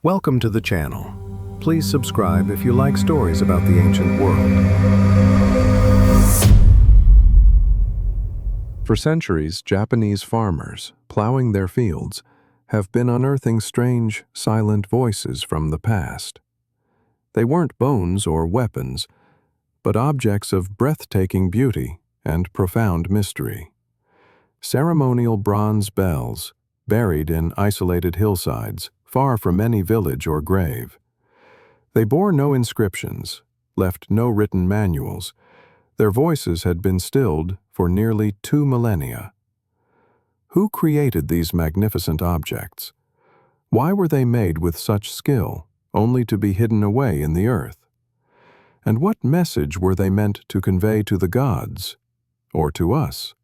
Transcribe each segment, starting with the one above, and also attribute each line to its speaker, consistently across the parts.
Speaker 1: Welcome to the channel. Please subscribe if you like stories about the ancient world. For centuries, Japanese farmers, plowing their fields, have been unearthing strange, silent voices from the past. They weren't bones or weapons, but objects of breathtaking beauty and profound mystery. Ceremonial bronze bells, buried in isolated hillsides, far from any village or grave. They bore no inscriptions, left no written manuals. Their voices had been stilled for nearly 2 millennia. Who created these magnificent objects? Why were they made with such skill, only to be hidden away in the earth? And what message were they meant to convey to the gods, or to us?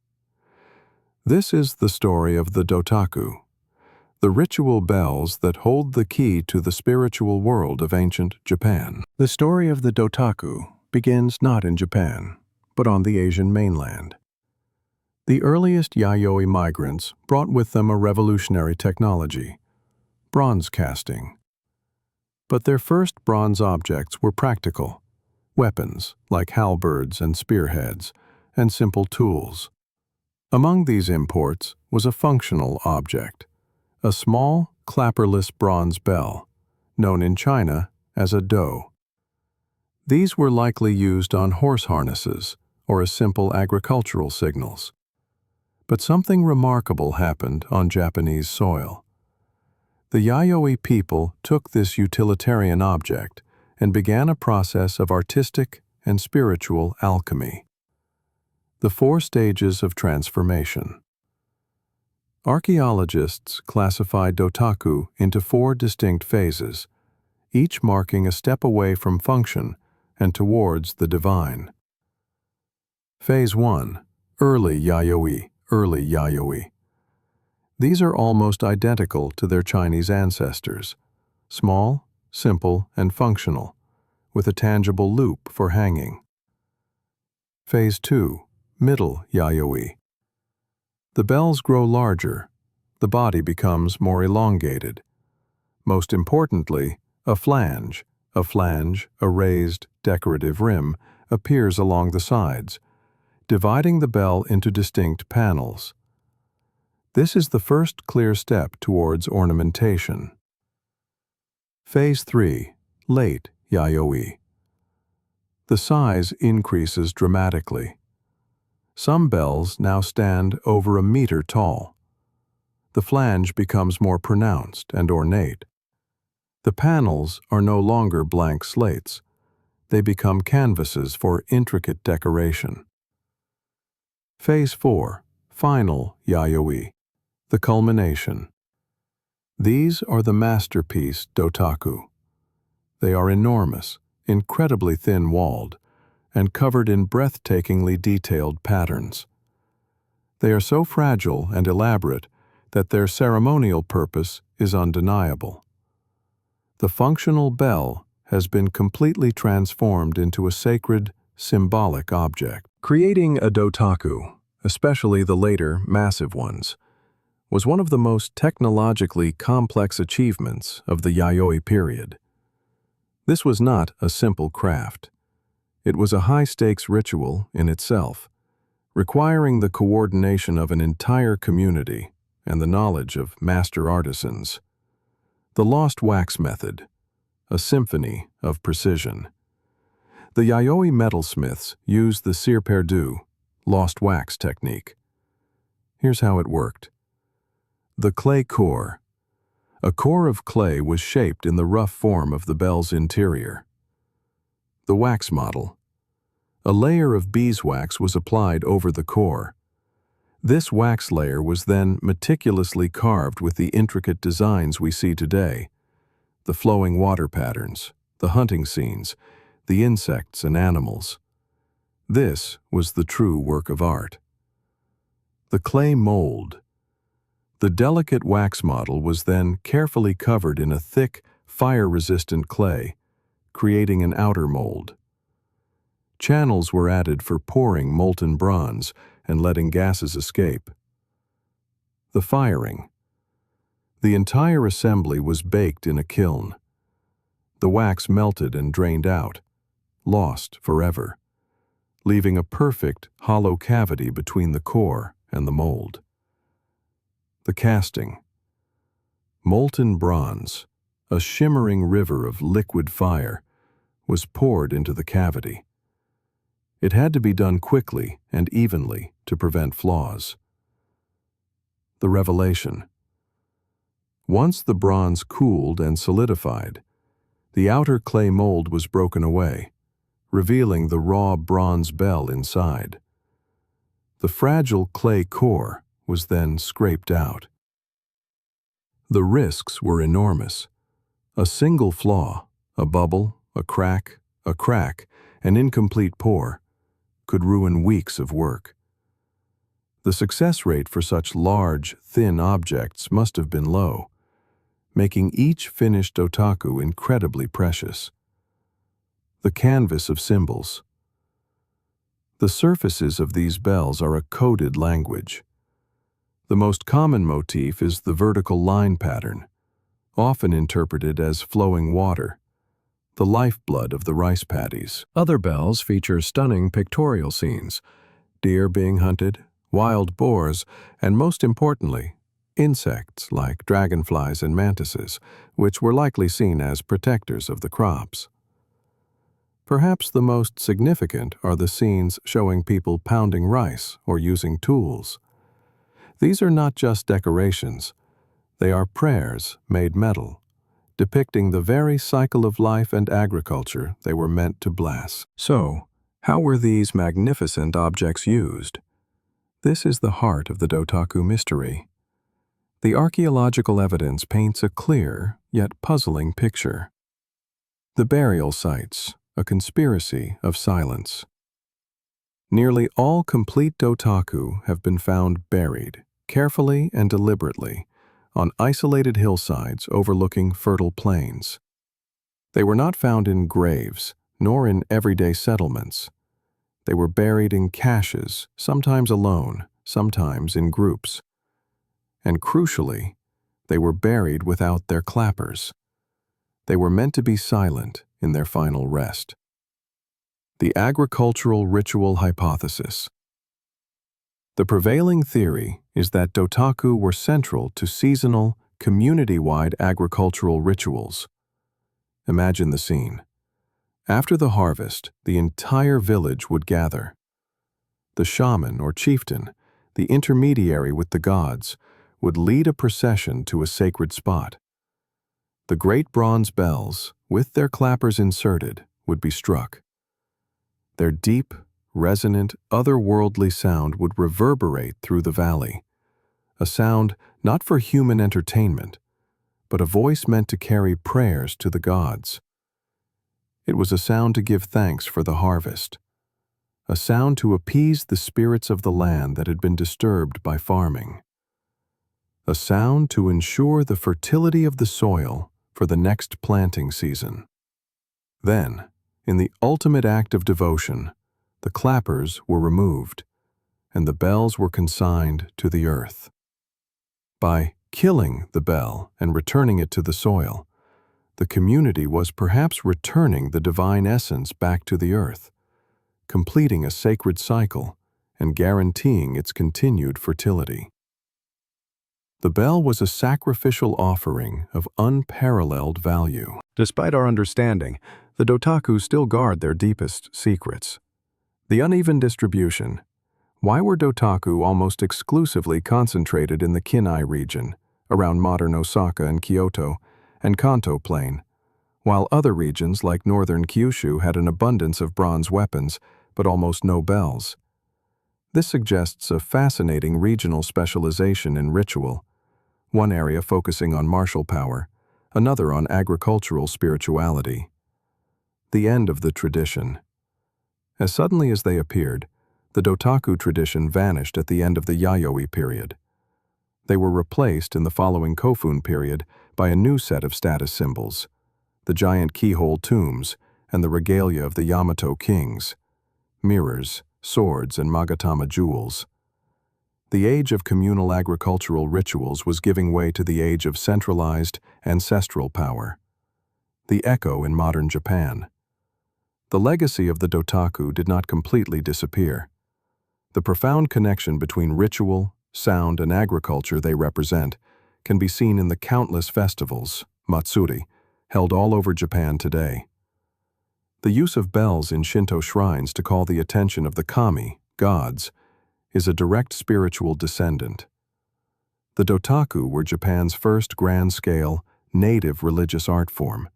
Speaker 1: This is the story of the Dotaku, the ritual bells that hold the key to the spiritual world of ancient Japan. The story of the Dotaku begins not in Japan, but on the Asian mainland. The earliest Yayoi migrants brought with them a revolutionary technology, bronze casting. But their first bronze objects were practical, weapons like halberds and spearheads, and simple tools. Among these imports was a functional object, a small, clapperless bronze bell, known in China as a do. These were likely used on horse harnesses or as simple agricultural signals. But something remarkable happened on Japanese soil. The Yayoi people took this utilitarian object and began a process of artistic and spiritual alchemy. The 4 stages of transformation. Archaeologists classify Dotaku into 4 distinct phases, each marking a step away from function and towards the divine. Phase 1. Early Yayoi. These are almost identical to their Chinese ancestors, small, simple, and functional, with a tangible loop for hanging. Phase 2. Middle Yayoi. The bells grow larger, the body becomes more elongated. Most importantly, a flange, a raised, decorative rim, appears along the sides, dividing the bell into distinct panels. This is the first clear step towards ornamentation. Phase 3. Late Yayoi. The size increases dramatically. Some bells now stand over a meter tall. The flange becomes more pronounced and ornate. The panels are no longer blank slates. They become canvases for intricate decoration. Phase 4. Final Yayoi. The culmination. These are the masterpiece Dotaku. They are enormous, incredibly thin-walled, and covered in breathtakingly detailed patterns. They are so fragile and elaborate that their ceremonial purpose is undeniable. The functional bell has been completely transformed into a sacred, symbolic object. Creating a Dotaku, especially the later, massive ones, was one of the most technologically complex achievements of the Yayoi period. This was not a simple craft. It was a high-stakes ritual in itself, requiring the coordination of an entire community and the knowledge of master artisans. The lost wax method, a symphony of precision. The Yayoi metalsmiths used the cire perdu, lost wax technique. Here's how it worked. The clay core. A core of clay was shaped in the rough form of the bell's interior. The wax model. A layer of beeswax was applied over the core. This wax layer was then meticulously carved with the intricate designs we see today. The flowing water patterns, the hunting scenes, the insects and animals. This was the true work of art. The clay mold. The delicate wax model was then carefully covered in a thick, fire-resistant clay, creating an outer mold. Channels were added for pouring molten bronze and letting gases escape. The firing. The entire assembly was baked in a kiln. The wax melted and drained out, lost forever, leaving a perfect, hollow cavity between the core and the mold. The casting. Molten bronze, a shimmering river of liquid fire, was poured into the cavity. It had to be done quickly and evenly to prevent flaws. The revelation. Once the bronze cooled and solidified, the outer clay mold was broken away, revealing the raw bronze bell inside. The fragile clay core was then scraped out. The risks were enormous. A single flaw, a bubble, a crack, an incomplete pour, could ruin weeks of work. The success rate for such large, thin objects must have been low, making each finished Dotaku incredibly precious. The canvas of symbols. The surfaces of these bells are a coded language. The most common motif is the vertical line pattern, often interpreted as flowing water, the lifeblood of the rice paddies. Other bells feature stunning pictorial scenes, deer being hunted, wild boars, and most importantly, insects like dragonflies and mantises, which were likely seen as protectors of the crops. Perhaps the most significant are the scenes showing people pounding rice or using tools. These are not just decorations, they are prayers made metal, depicting the very cycle of life and agriculture they were meant to bless. So, how were these magnificent objects used? This is the heart of the Dotaku mystery. The archaeological evidence paints a clear, yet puzzling picture. The burial sites, a conspiracy of silence. Nearly all complete Dotaku have been found buried, carefully and deliberately, on isolated hillsides overlooking fertile plains. They were not found in graves, nor in everyday settlements. They were buried in caches, sometimes alone, sometimes in groups. And crucially, they were buried without their clappers. They were meant to be silent in their final rest. The agricultural ritual hypothesis. The prevailing theory is that Dotaku were central to seasonal, community-wide agricultural rituals. Imagine the scene. After the harvest, the entire village would gather. The shaman or chieftain, the intermediary with the gods, would lead a procession to a sacred spot. The great bronze bells, with their clappers inserted, would be struck. Their deep, resonant, otherworldly sound would reverberate through the valley, a sound not for human entertainment, but a voice meant to carry prayers to the gods. It was a sound to give thanks for the harvest, a sound to appease the spirits of the land that had been disturbed by farming, a sound to ensure the fertility of the soil for the next planting season. Then, in the ultimate act of devotion, the clappers were removed, and the bells were consigned to the earth. By killing the bell and returning it to the soil, the community was perhaps returning the divine essence back to the earth, completing a sacred cycle and guaranteeing its continued fertility. The bell was a sacrificial offering of unparalleled value. Despite our understanding, the Dotaku still guard their deepest secrets. The uneven distribution. Why were Dotaku almost exclusively concentrated in the Kinai region, around modern Osaka and Kyoto, and Kanto Plain, while other regions like northern Kyushu had an abundance of bronze weapons, but almost no bells? This suggests a fascinating regional specialization in ritual, one area focusing on martial power, another on agricultural spirituality. The end of the tradition. As suddenly as they appeared, the Dotaku tradition vanished at the end of the Yayoi period. They were replaced in the following Kofun period by a new set of status symbols, the giant keyhole tombs and the regalia of the Yamato kings, mirrors, swords, and Magatama jewels. The age of communal agricultural rituals was giving way to the age of centralized, ancestral power. The echo in modern Japan. The legacy of the Dotaku did not completely disappear. The profound connection between ritual, sound, and agriculture they represent can be seen in the countless festivals, matsuri, held all over Japan today. The use of bells in Shinto shrines to call the attention of the kami, gods, is a direct spiritual descendant. The Dotaku were Japan's first grand-scale, native religious art form,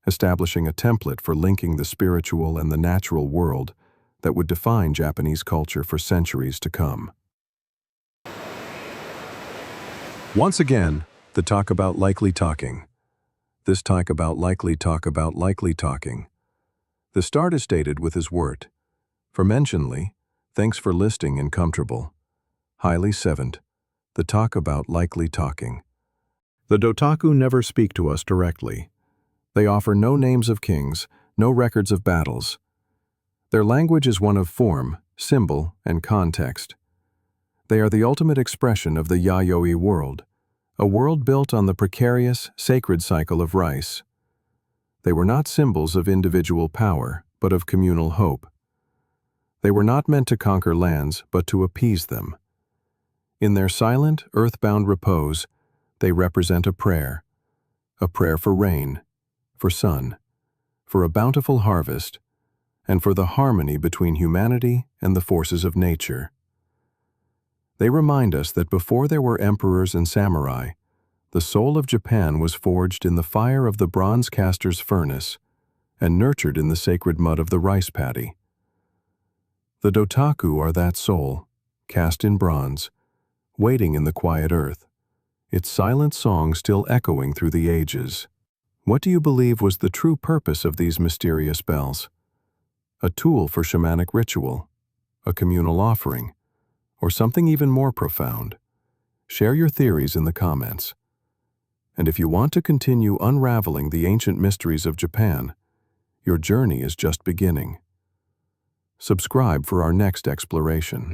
Speaker 1: establishing a template for linking the spiritual and the natural world that would define Japanese culture for centuries to come. Once again, the talk about likely talking. This talk about likely talking. The start is stated with his word. For mentionly, thanks for listing and comfortable. Highly seventh, the talk about likely talking. The Dotaku never speak to us directly. They offer no names of kings, no records of battles. Their language is one of form, symbol, and context. They are the ultimate expression of the Yayoi world, a world built on the precarious, sacred cycle of rice. They were not symbols of individual power, but of communal hope. They were not meant to conquer lands, but to appease them. In their silent, earthbound repose, they represent a prayer for rain, for sun, for a bountiful harvest, and for the harmony between humanity and the forces of nature. They remind us that before there were emperors and samurai, the soul of Japan was forged in the fire of the bronze caster's furnace and nurtured in the sacred mud of the rice paddy. The Dotaku are that soul, cast in bronze, waiting in the quiet earth, its silent song still echoing through the ages. What do you believe was the true purpose of these mysterious bells? A tool for shamanic ritual, a communal offering, or something even more profound? Share your theories in the comments. And if you want to continue unraveling the ancient mysteries of Japan, your journey is just beginning. Subscribe for our next exploration.